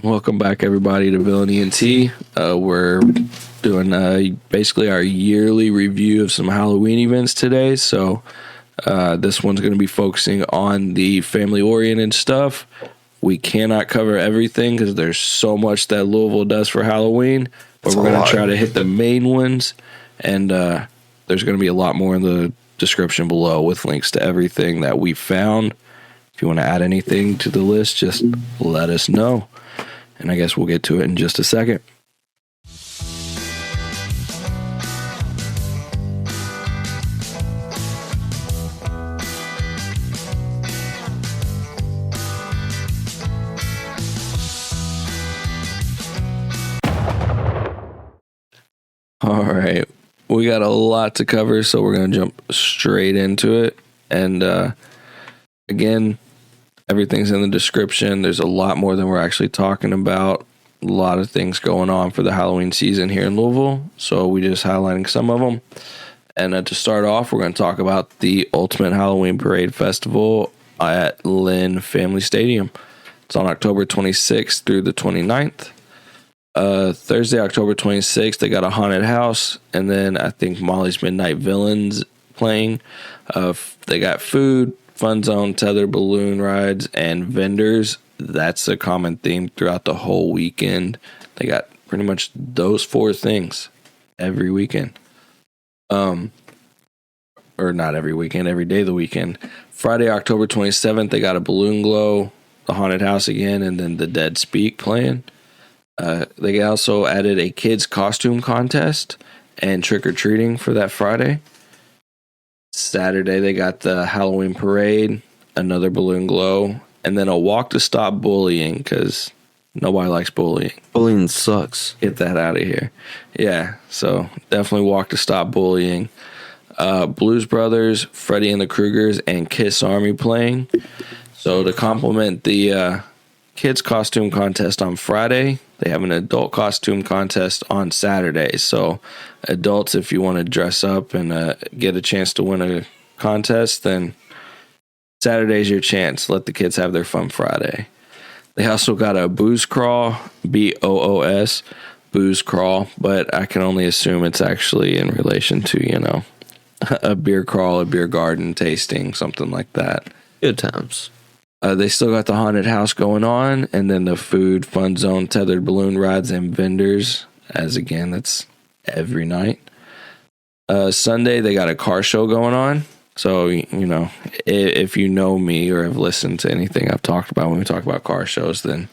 Welcome back, everybody, to Ville and ENT. We're doing basically our yearly review of some Halloween events today. So this one's going to be focusing on the family-oriented stuff. We cannot cover everything because there's so much that Louisville does for Halloween. But we're going to try to hit the main ones. And there's going to be a lot more in the description below with links to everything that we found. If you want to add anything to the list, just let us know. And I guess we'll get to it in just a second. All right. We got a lot to cover, so we're going to jump straight into it. And again, everything's in the description. There's a lot more than we're actually talking about. A lot of things going on for the Halloween season here in Louisville. So we just highlighting some of them. And to start off, we're going to talk about the Ultimate Halloween Parade Festival at Lynn Family Stadium. It's on October 26th through the 29th. Thursday, October 26th, they got a haunted house. And then I think Molly's Midnight Villains playing. They got food, fun zone, tethered balloon rides, and vendors. That's a common theme throughout the whole weekend. They got pretty much those four things every weekend. Or not every weekend, every day of the weekend. Friday, October 27th, they got a balloon glow, the haunted house again, and then the Dead Speak playing. They also added a kids costume contest and trick-or-treating for that Friday. Saturday, they got the Halloween parade, another balloon glow, and then a walk to stop bullying, because nobody likes bullying. Bullying sucks. Get that out of here. Yeah, so definitely walk to stop bullying. Blues Brothers, Freddy and the Krugers, and Kiss Army playing. So to complement the kids costume contest on Friday, they have an adult costume contest on Saturday. So adults, if you want to dress up and get a chance to win a contest, then Saturday's your chance. Let the kids have their fun Friday. They also got a booze crawl, BOOS, booze crawl, but I can only assume it's actually in relation to, a beer crawl, a beer garden tasting, something like that. Good times. They still got the haunted house going on, and then the food, fun zone, tethered balloon rides, and vendors. As again, that's every night. Sunday, they got a car show going on. So, if you know me or have listened to anything I've talked about when we talk about car shows, then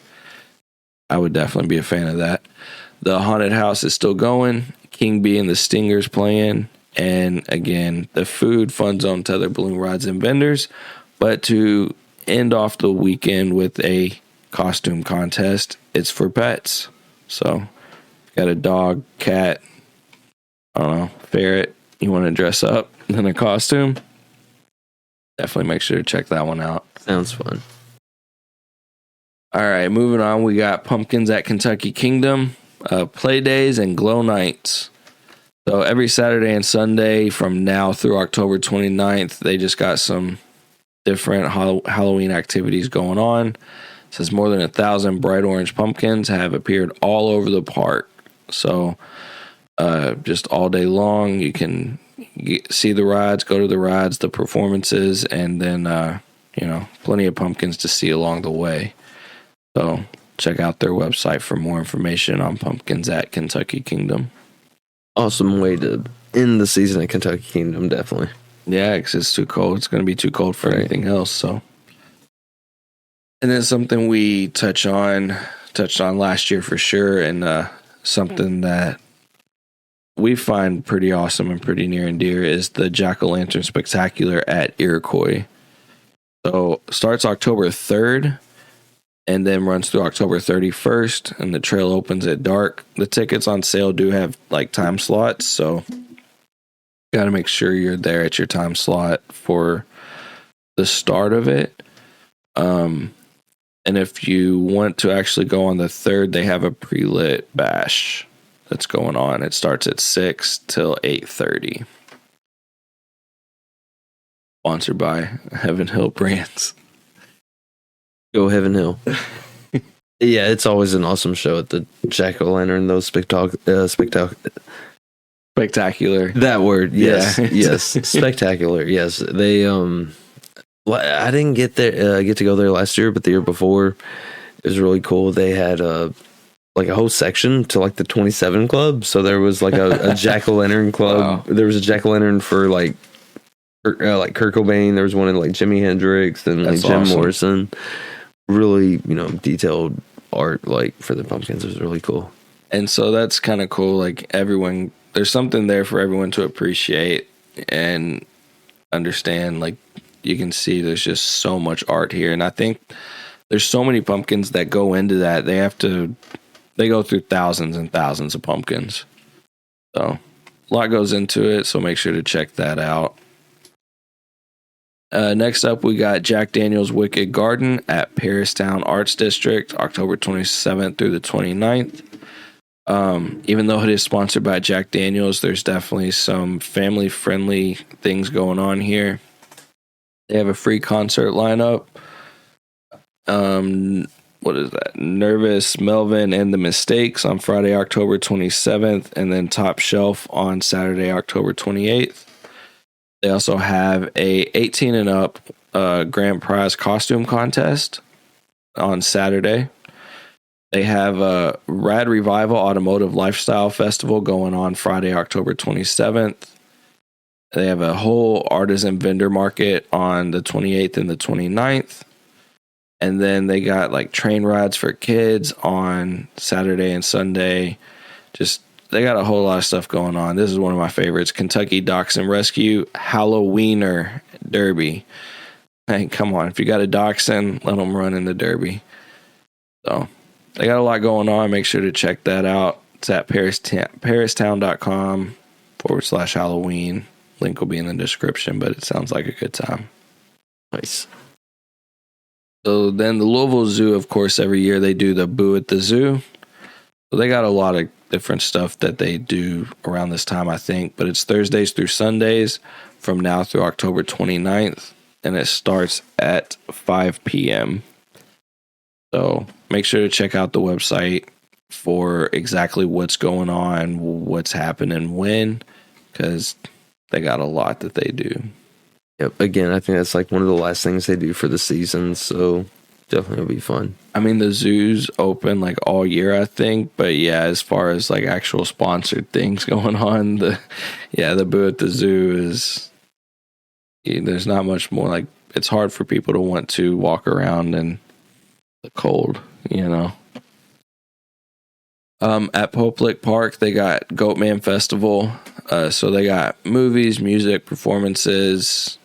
I would definitely be a fan of that. The haunted house is still going. King Bee and the Stingers playing. And again, the food, fun zone, tethered balloon rides, and vendors. But to end off the weekend with a costume contest, it's for pets. So, got a dog, cat, ferret, you want to dress up in a costume, definitely make sure to check that one out. Sounds fun. All right, moving on, we got pumpkins at Kentucky Kingdom, play days, and glow nights. So every Saturday and Sunday from now through October 29th, they just got some different Halloween activities going on. It says more than 1,000 bright orange pumpkins have appeared all over the park. So just all day long, you can see the rides, go to the rides, the performances, and then, plenty of pumpkins to see along the way. So check out their website for more information on pumpkins at Kentucky Kingdom. Awesome way to end the season at Kentucky Kingdom, definitely. Yeah, because it's too cold. It's going to be too cold for anything else. So, and then something we touched on last year for sure, and something that we find pretty awesome and pretty near and dear is the Jack-o'-lantern Spectacular at Iroquois. So starts October 3rd and then runs through October 31st, and the trail opens at dark. The tickets on sale do have time slots, so got to make sure you're there at your time slot for the start of it. And if you want to actually go on the 3rd, they have a pre-lit bash that's going on. It starts at 6 till 8:30. Sponsored by Heaven Hill Brands. Go Heaven Hill. Yeah, it's always an awesome show at the Jack-o'-lantern. Those Spectacular. that word, yes, Yeah. yes, spectacular. Yes, they I didn't get to go there last year, but the year before it was really cool. They had like a whole section to like the 27 Club. So there was like a jack-o'-lantern club. Wow. There was a jack-o'-lantern for like Kurt Cobain. There was one in like Jimi Hendrix and like That's Jim awesome. Morrison. Really, detailed art like for the pumpkins. It was really cool. And so that's kind of cool. Like everyone, there's something there for everyone to appreciate and understand. Like you can see there's just so much art here. And I think there's so many pumpkins that go into that. They go through thousands and thousands of pumpkins. So a lot goes into it. So make sure to check that out. Next up, we got Jack Daniel's Wicked Garden at Paristown Arts District, October 27th through the 29th. Even though it is sponsored by Jack Daniel's, there's definitely some family-friendly things going on here. They have a free concert lineup. What is that? Nervous Melvin and the Mistakes on Friday, October 27th, and then Top Shelf on Saturday, October 28th. They also have a 18 and up grand prize costume contest on Saturday. They have a Rad Revival Automotive Lifestyle Festival going on Friday, October 27th. They have a whole artisan vendor market on the 28th and the 29th. And then they got like train rides for kids on Saturday and Sunday. They got a whole lot of stuff going on. This is one of my favorites. Kentucky Dachshund Rescue Halloweener Derby. Hey, come on. If you got a dachshund, let them run in the Derby. So they got a lot going on. Make sure to check that out. It's at paristown.com/Halloween. Link will be in the description, but it sounds like a good time. Nice. So then the Louisville Zoo, of course, every year they do the Boo at the Zoo. So they got a lot of different stuff that they do around this time, I think. But it's Thursdays through Sundays from now through October 29th. And it starts at 5 p.m. So make sure to check out the website for exactly what's going on, what's happening, when, because they got a lot that they do. Yep. Again, I think that's like one of the last things they do for the season. So definitely will be fun. I mean, the zoo's open like all year, I think. But yeah, as far as like actual sponsored things going on, the Boo at the Zoo is, there's not much more. Like, it's hard for people to want to walk around in the cold, At Poplick Park, they got Goatman Festival. So they got movies, music, performances,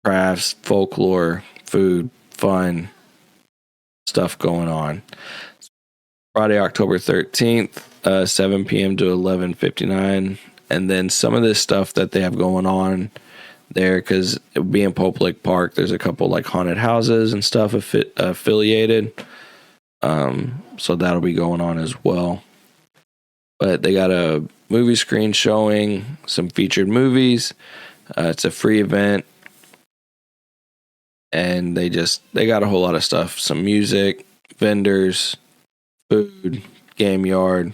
crafts, folklore, food, fun stuff going on. Friday, October 13th, 7 p.m. to 11:59. And then some of this stuff that they have going on there, because it would be in Poplick Park, there's a couple like haunted houses and stuff affiliated. So that'll be going on as well. But they got a movie screen showing, some featured movies. It's a free event. And they got a whole lot of stuff. Some music, vendors, food, game yard,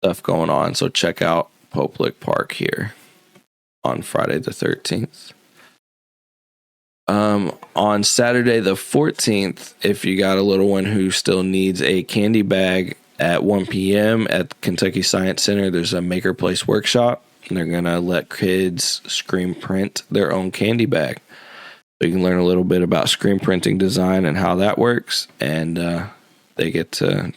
stuff going on. So check out Poplick Park here on Friday the 13th. On Saturday the 14th, if you got a little one who still needs a candy bag, at 1 p.m. at Kentucky Science Center, there's a Maker Place workshop, and they're going to let kids screen print their own candy bag. So you can learn a little bit about screen printing design and how that works, and they get to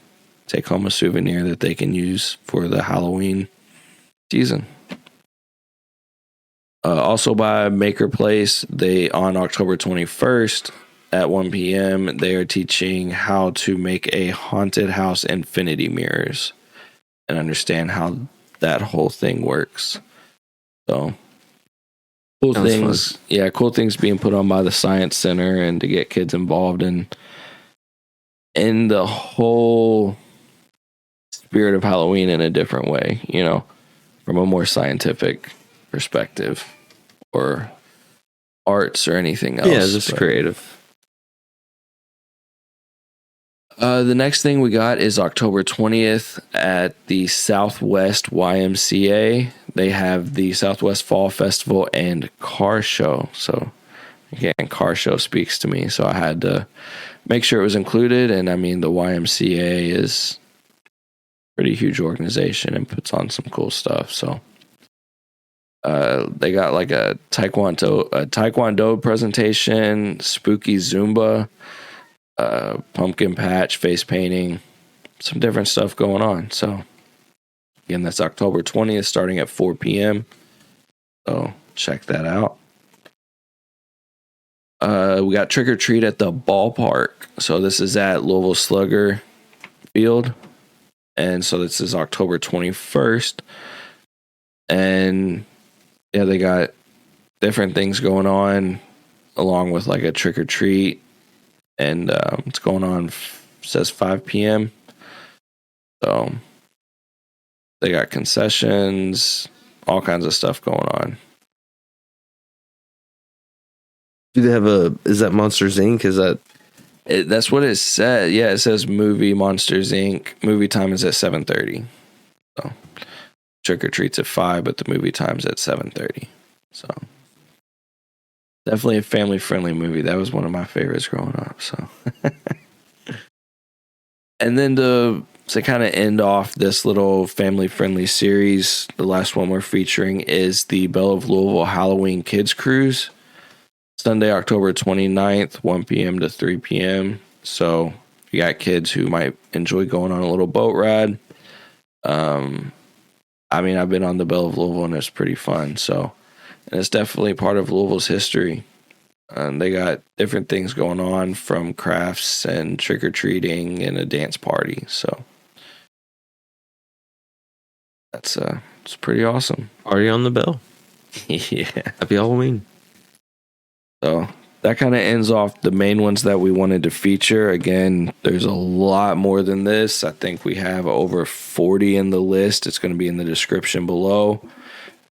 take home a souvenir that they can use for the Halloween season. Also by Maker Place, on October 21st at 1 p.m., they are teaching how to make a haunted house infinity mirrors and understand how that whole thing works. So cool things. Fun. Yeah, cool things being put on by the Science Center, and to get kids involved in the whole spirit of Halloween in a different way, from a more scientific perspective or arts or anything else. Yeah, just creative. The next thing we got is October 20th at the Southwest YMCA. They have the Southwest Fall Festival and car show. So, again, car show speaks to me. So I had to make sure it was included. And I mean, the YMCA is a pretty huge organization and puts on some cool stuff. So, they got like a taekwondo presentation, spooky Zumba, pumpkin patch, face painting, some different stuff going on. So again, that's October 20th, starting at 4 p.m. So check that out. We got Trick or Treat at the ballpark. So this is at Louisville Slugger Field. And so this is October 21st. And yeah, they got different things going on along with like a trick or treat. And it's going on, says 5 p.m. So they got concessions, all kinds of stuff going on. Do they have is that Monsters Inc.? That's what it said. Yeah, it says movie Monsters Inc. Movie time is at 7:30. So trick or treat's at 5, but the movie time's at 7:30. So definitely a family-friendly movie. That was one of my favorites growing up. So, and then to kind of end off this little family-friendly series, the last one we're featuring is the Belle of Louisville Halloween Kids Cruise, Sunday, October 29th, 1 p.m. to 3 p.m. So, if you got kids who might enjoy going on a little boat ride, I mean, I've been on the Belle of Louisville and it's pretty fun. So, and it's definitely part of Louisville's history. They got different things going on, from crafts and trick-or-treating and a dance party. So it's pretty awesome. Party on the Bell. Yeah. Happy Halloween. So that kind of ends off the main ones that we wanted to feature. Again, there's a lot more than this. I think we have over 40 in the list. It's going to be in the description below.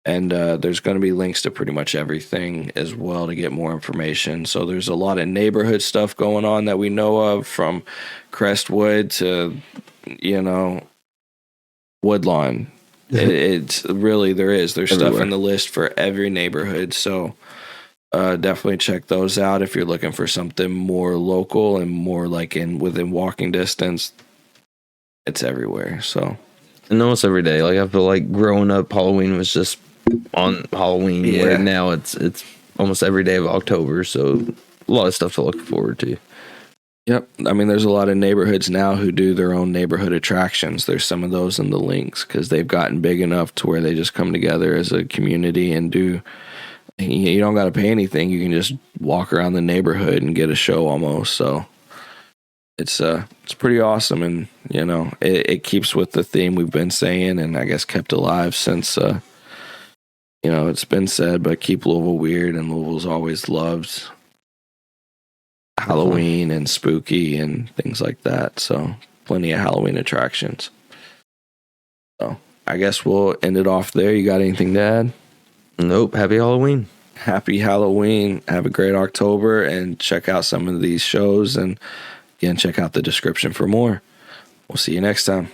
And there's going to be links to pretty much everything as well to get more information. So there's a lot of neighborhood stuff going on that we know of, from Crestwood to, Woodlawn. It's really, there's everywhere. Stuff in the list for every neighborhood. So definitely check those out if you're looking for something more local and more like within walking distance. It's everywhere. So, and almost every day. Like, I feel like growing up, Halloween was just on Halloween. Yeah. Where now it's almost every day of October. So a lot of stuff to look forward to. Yep. I mean, there's a lot of neighborhoods now who do their own neighborhood attractions. There's some of those in the links because they've gotten big enough to where they just come together as a community and do. You don't got to pay anything. You can just walk around the neighborhood and get a show almost. So it's pretty awesome. And, it keeps with the theme we've been saying, and I guess kept alive since, it's been said, but keep Louisville weird. And Louisville's always loved Halloween and spooky and things like that. So plenty of Halloween attractions. So I guess we'll end it off there. You got anything to add? Nope. Happy Halloween. Happy Halloween. Have a great October, and check out some of these shows. And again, check out the description for more. We'll see you next time.